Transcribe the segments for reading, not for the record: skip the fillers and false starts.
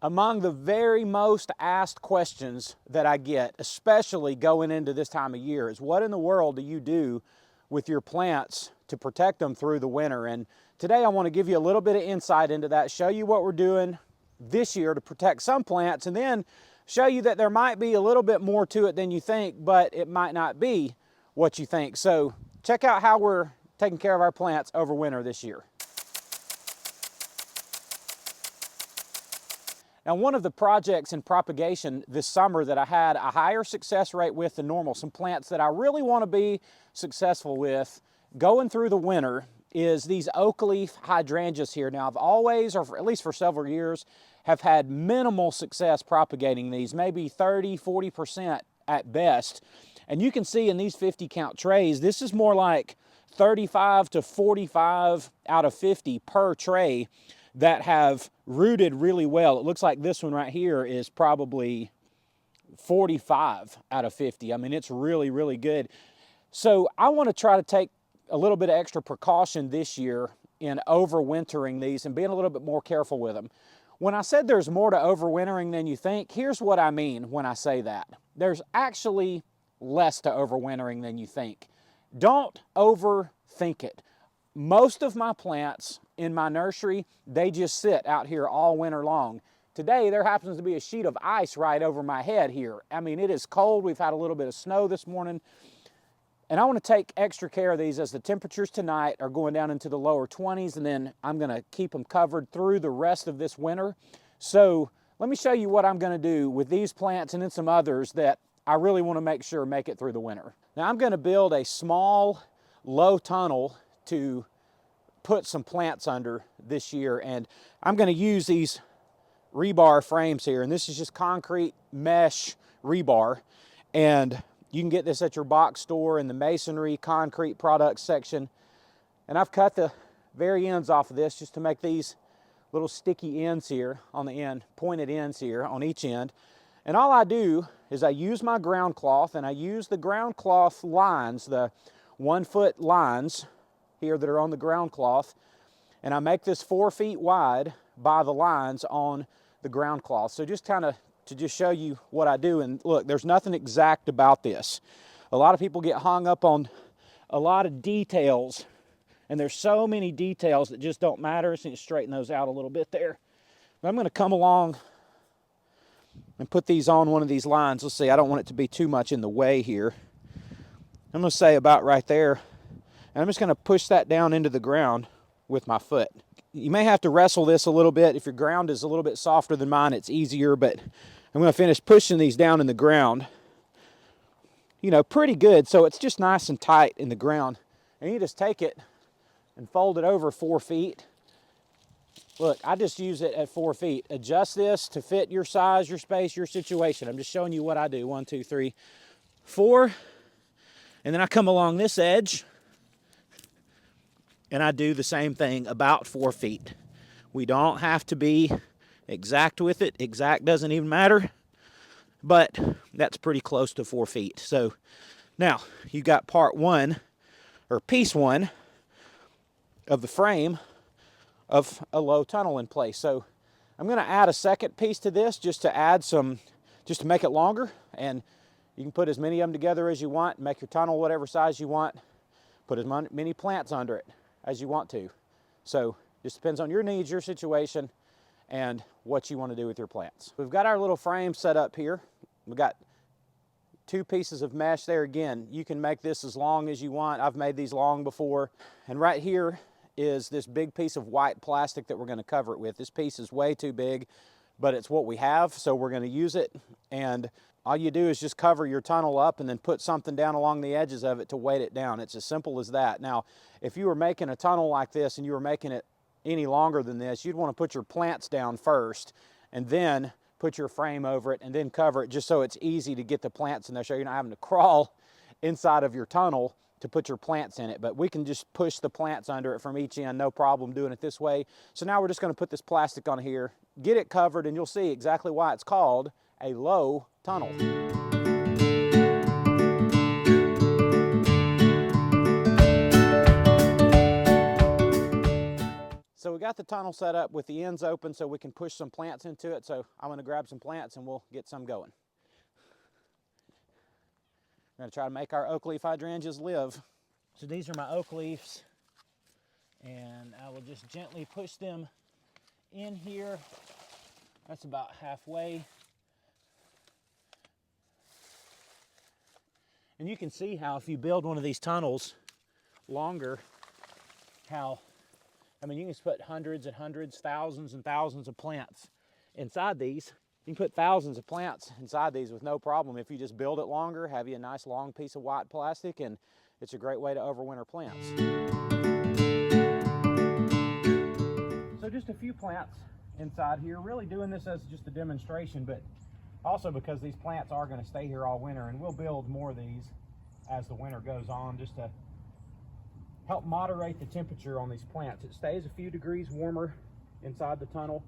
Among the very most asked questions that I get, especially going into this time of year, is what in the world do you do with your plants to protect them through the winter? And today I want to give you a little bit of insight into that, show you what we're doing this year to protect some plants, and then show you that there might be a little bit more to it than you think, but it might not be what you think. So check out how we're taking care of our plants over winter this year. Now, one of the projects in propagation this summer that I had a higher success rate with than normal, some plants that I really want to be successful with going through the winter, is these oak leaf hydrangeas here. Now, I've always, or at least for several years, have had minimal success propagating these, maybe 30–40% at best. And you can see in these 50 count trays, this is more like 35 to 45 out of 50 per tray that have rooted really well. It looks like this one right here is probably 45 out of 50. I mean, it's really, really good. So I want to try to take a little bit of extra precaution this year in overwintering these and being a little bit more careful with them. When I said there's more to overwintering than you think, here's what I mean when I say that. There's actually less to overwintering than you think. Don't overthink it. Most of my plants in my nursery, they just sit out here all winter long. Today, there happens to be a sheet of ice right over my head here. I mean, it is cold. We've had a little bit of snow this morning. And I want to take extra care of these as the temperatures tonight are going down into the lower 20s, and then I'm going to keep them covered through the rest of this winter. So let me show you what I'm going to do with these plants and then some others that I really want to make sure make it through the winter. Now, I'm going to build a small, low tunnel to put some plants under this year, and I'm going to use these rebar frames here, and this is just concrete mesh rebar, and you can get this at your box store in the masonry concrete products section. And I've cut the very ends off of this just to make these little sticky ends here on the end, pointed ends here on each end. And all I do is I use my ground cloth, and I use the ground cloth lines, the 1 foot lines here that are on the ground cloth, and I make this 4 feet wide by the lines on the ground cloth. So just kind of to just show you what I do. And look, there's nothing exact about this. A lot of people get hung up on a lot of details, and there's so many details that just don't matter. So you straighten those out a little bit there. But I'm going to come along and put these on one of these lines. Let's see, I don't want it to be too much in the way here. I'm going to say about right there. And I'm just going to push that down into the ground with my foot. You may have to wrestle this a little bit. If your ground is a little bit softer than mine, it's easier, but I'm going to finish pushing these down in the ground, you know, pretty good. So it's just nice and tight in the ground. And you just take it and fold it over 4 feet. Look, I just use it at 4 feet. Adjust this to fit your size, your space, your situation. I'm just showing you what I do. 1, 2, 3, 4. And then I come along this edge, and I do the same thing about 4 feet. We don't have to be exact with it. Exact doesn't even matter, but that's pretty close to 4 feet. So now you got part one, or piece one, of the frame of a low tunnel in place. So I'm going to add a second piece to this just to add some, just to make it longer. And you can put as many of them together as you want, make your tunnel whatever size you want, put as many plants under it as you want to. So just depends on your needs, your situation, and what you want to do with your plants. We've got our little frame set up here. We've got 2 pieces of mesh there. Again, you can make this as long as you want. I've made these long before. And right here is this big piece of white plastic that we're going to cover it with. This piece is way too big, but it's what we have, so we're going to use it. And all you do is just cover your tunnel up and then put something down along the edges of it to weight it down. It's as simple as that. Now, if you were making a tunnel like this and you were making it any longer than this, you'd want to put your plants down first and then put your frame over it and then cover it, just so it's easy to get the plants in there, so you're not having to crawl inside of your tunnel to put your plants in it. But we can just push the plants under it from each end, no problem doing it this way. So now we're just going to put this plastic on here, get it covered, and you'll see exactly why it's called a low tunnel. So we got got the tunnel set up with the ends open so we can push some plants into it. So I'm gonna grab some plants and we'll get some going. We're gonna try to make our oak leaf hydrangeas live. So these are my oak leaves, and I will just gently push them in here. That's about halfway. And you can see how if you build one of these tunnels longer, how, I mean, you can just put hundreds and hundreds, thousands and thousands of plants inside these. You can put thousands of plants inside these with no problem if you just build it longer, have you a nice long piece of white plastic, and it's a great way to overwinter plants. So just a few plants inside here, really doing this as just a demonstration, but also because these plants are going to stay here all winter, and we'll build more of these as the winter goes on just to help moderate the temperature on these plants. It stays a few degrees warmer inside the tunnel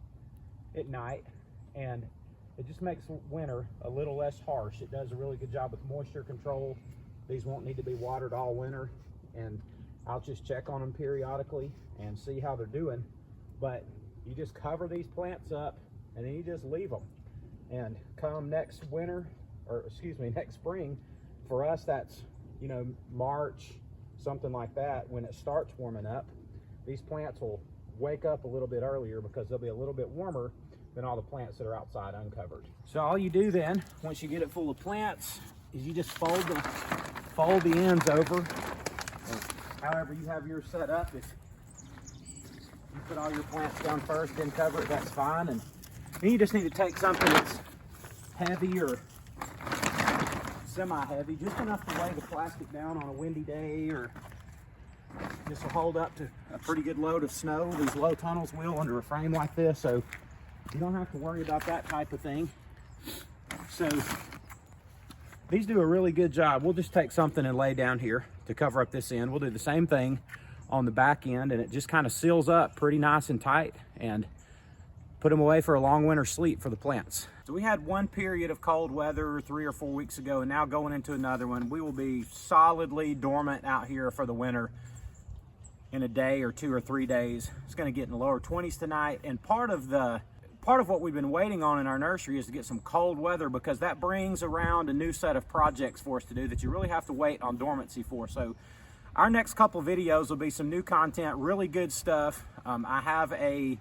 at night, and it just makes winter a little less harsh. It does a really good job with moisture control. These won't need to be watered all winter, and I'll just check on them periodically and see how they're doing. But you just cover these plants up and then you just leave them. And come next winter, or excuse me, next spring, for us that's, you know, March, something like that, when it starts warming up, these plants will wake up a little bit earlier because they'll be a little bit warmer than all the plants that are outside uncovered. So all you do then, once you get it full of plants, is you just fold the ends over, or however you have yours set up. If you put all your plants down first, then cover it, that's fine. And then you just need to take something that's heavy or semi-heavy, just enough to weigh the plastic down on a windy day, or this will hold up to a pretty good load of snow. These low tunnels will under a frame like this, so you don't have to worry about that type of thing. So these do a really good job. We'll just take something and lay down here to cover up this end. We'll do the same thing on the back end, and it just kind of seals up pretty nice and tight, and put them away for a long winter sleep for the plants. So we had one period of cold weather 3 or 4 weeks ago, and now going into another one. We will be solidly dormant out here for the winter in a day or 2 or 3 days. It's going to get in the lower 20s tonight, and part of what we've been waiting on in our nursery is to get some cold weather, because that brings around a new set of projects for us to do that you really have to wait on dormancy for. So our next couple videos will be some new content, really good stuff. I have a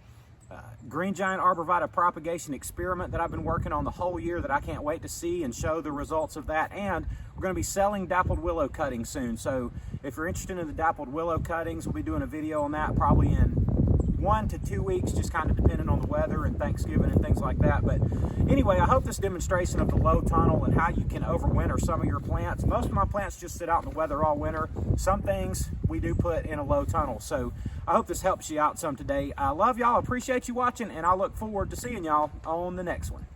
green giant arborvitae propagation experiment that I've been working on the whole year that I can't wait to see and show the results of that. And we're going to be selling dappled willow cuttings soon. So if you're interested in the dappled willow cuttings, we'll be doing a video on that probably in 1 to 2 weeks, just kind of depending on the weather and Thanksgiving and things like that. But anyway, I hope this demonstration of the low tunnel and how you can overwinter some of your plants. Most of my plants just sit out in the weather all winter. Some things we do put in a low tunnel. So I hope this helps you out some today. I love y'all, appreciate you watching, and I look forward to seeing y'all on the next one.